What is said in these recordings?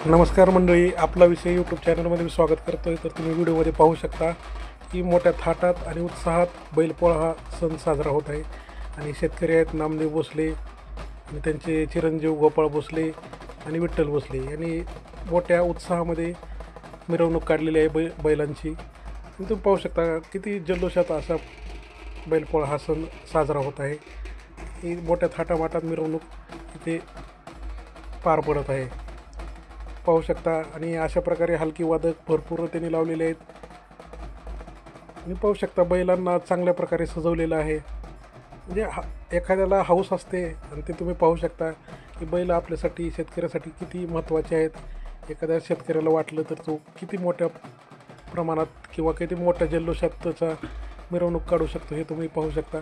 नमस्कार मंडळी, आपला विषय यूट्यूब चॅनलमध्ये मी स्वागत करतो आहे. तर तुम्ही व्हिडिओमध्ये पाहू शकता की मोठ्या थाटात आणि उत्साहात बैलपोळा हा सण साजरा होत आहे. आणि शेतकरी आहेत नामदेव भोसले आणि त्यांचे चिरंजीव गोपाळ भोसले आणि विठ्ठल भोसले यांनी मोठ्या उत्साहामध्ये मिरवणूक काढलेली आहे बैलांची. आणि तुम्ही पाहू शकता किती जल्लोषात असा बैलपोळा हा सण साजरा होत आहे. ही मोठ्या थाटामाटात मिरवणूक इथे पार पडत आहे, पाहू शकता. आणि अशा प्रकारे हलकी वादक भरपूर त्यांनी लावलेले आहेत. आणि पाहू शकता बैलांना चांगल्या प्रकारे सजवलेलं आहे. म्हणजे एखाद्याला हौस असते आणि ते तुम्ही पाहू शकता की बैल आपल्यासाठी शेतकऱ्यासाठी किती महत्त्वाचे आहेत. एखाद्या शेतकऱ्याला वाटलं तर तो किती मोठ्या प्रमाणात किंवा किती मोठ्या जल्लोषात त्याचा मिरवणूक काढू शकतो हे तुम्ही पाहू शकता.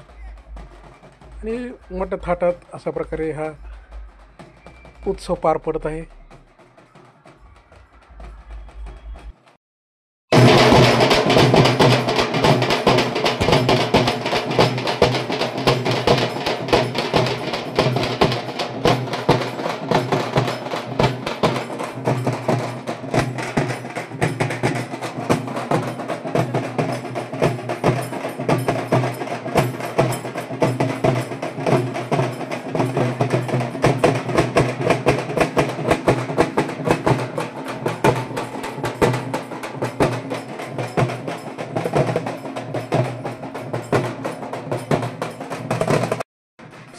आणि मोठ्या थाटात अशा प्रकारे हा उत्सव पार पडत आहे.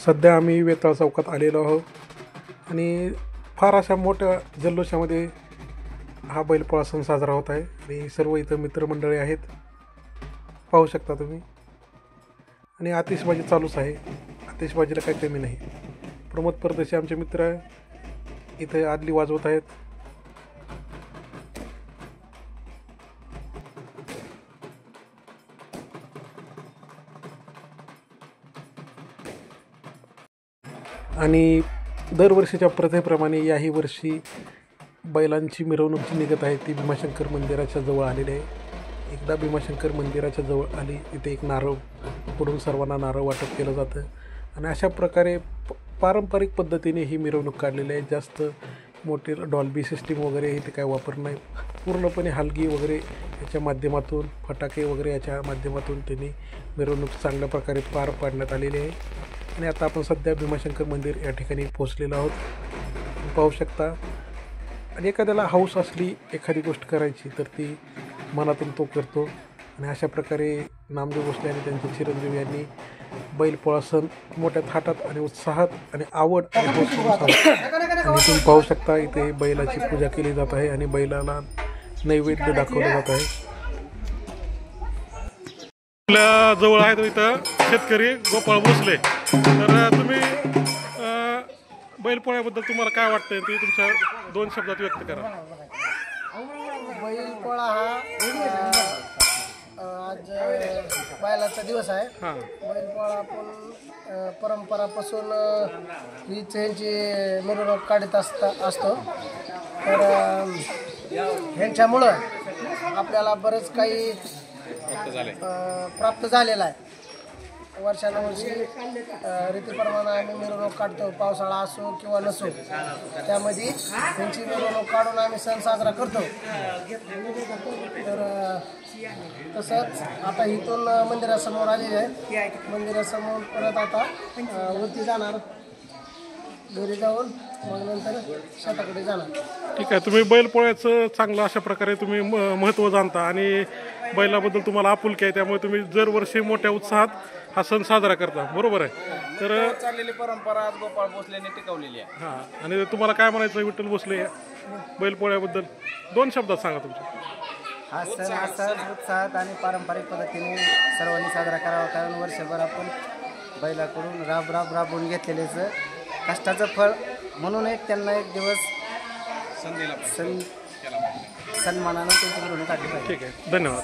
सध्या आम्ही वेताळ चौकात आलेलो आहोत आणि फार अशा मोठ्या जल्लोषामध्ये हा बैलपोळा सण साजरा होत आहे. आणि सर्व इथं मित्रमंडळी आहेत, पाहू शकता तुम्ही. आणि आतिषबाजी चालूच आहे, आतिषबाजीला काही कमी नाही. प्रमोद परदेशी आमचे मित्र इथे आदली वाजवत आहेत. आणि दरवर्षीच्या प्रथेप्रमाणे याही वर्षी बैलांची मिरवणूक जी निघत आहे ती भीमाशंकर मंदिराच्या जवळ आलेली आहे. एकदा भीमाशंकर मंदिराच्या जवळ आली तिथे एक नारळ पडून सर्वांना नारळ वाटप केलं जातं. आणि अशा प्रकारे पारंपरिक पद्धतीने ही मिरवणूक काढलेली आहे. जास्त मोठी डॉल्बी सिस्टीम वगैरे इथे काय वापर नाही. पूर्णपणे हलगी वगैरे याच्या माध्यमातून, फटाके वगैरे याच्या माध्यमातून त्यांनी मिरवणूक चांगल्या प्रकारे पार पाडण्यात आलेली आहे. आणि आता आपण सध्या भीमाशंकर मंदिर या ठिकाणी पोहोचलेलो आहोत, पाहू शकता. आणि एखाद्याला हौस असली एखादी गोष्ट करायची तर ती मनातून तो करतो. आणि अशा प्रकारे नामदेव भोसले आणि त्यांचे चिरंजीव यांनी बैलपोळा सण मोठ्या थाटात आणि उत्साहात आणि आवड आणि आणि तुम्ही पाहू शकता इथे बैलाची पूजा केली जात आहे आणि बैलाला नैवेद्य दाखवलं जात आहे. आपल्या जवळ आहे तो इथं शेतकरी गोपाळ भोसले. तर तुम्ही बैलपोळ्याबद्दल तुम्हाला काय वाटतंय ते तुमच्या 2 शब्दात व्यक्त करा. बैलपोळा हा आज बैलाचा दिवस आहे. बैलपोळा आपण परंपरापासून हीच ह्यांची मिरवणूक काढत असतो. तर ह्यांच्यामुळं आपल्याला बरंच काही प्राप्त झालेलं आहे. वर्षानुवर्षी रीतीप्रमाणे आम्ही मिरवणूक काढतो, पावसाळा असो किंवा नसो, त्यामध्ये त्यांची मिरवणूक काढून आम्ही सण साजरा करतो. तर तसंच आता इथून मंदिरासमोर आलेले आहे. मंदिरासमोर परत आता वरती जाणार, घरी जाऊन मग नंतर शेताकडे जाणार. ठीक आहे, तुम्ही बैलपोळ्याचं चांगलं अशा प्रकारे तुम्ही महत्त्व जाणता आणि बैलाबद्दल तुम्हाला आपुलकी आहे, त्यामुळे तुम्ही दरवर्षी मोठ्या उत्साहात हा सण साजरा करता, बरोबर आहे. तर चाललेली परंपरा आज गोपाळ भोसलेने टिकवलेली आहे. हां, आणि तुम्हाला काय म्हणायचं विठ्ठल भोसले बैलपोळ्याबद्दल 2 शब्दात सांगा तुमच्या. हा सण असाच उत्साहात आणि पारंपरिक पद्धतीने सर्वांनी साजरा करावा. कारण वर्षभर आपण बैलाकडून राबवून घेतलेल्याचं कष्टाचं फळ म्हणून त्यांना एक दिवस सन्मानानं त्यांची मिरवणूक काढली पाहिजे. ठीक आहे, धन्यवाद.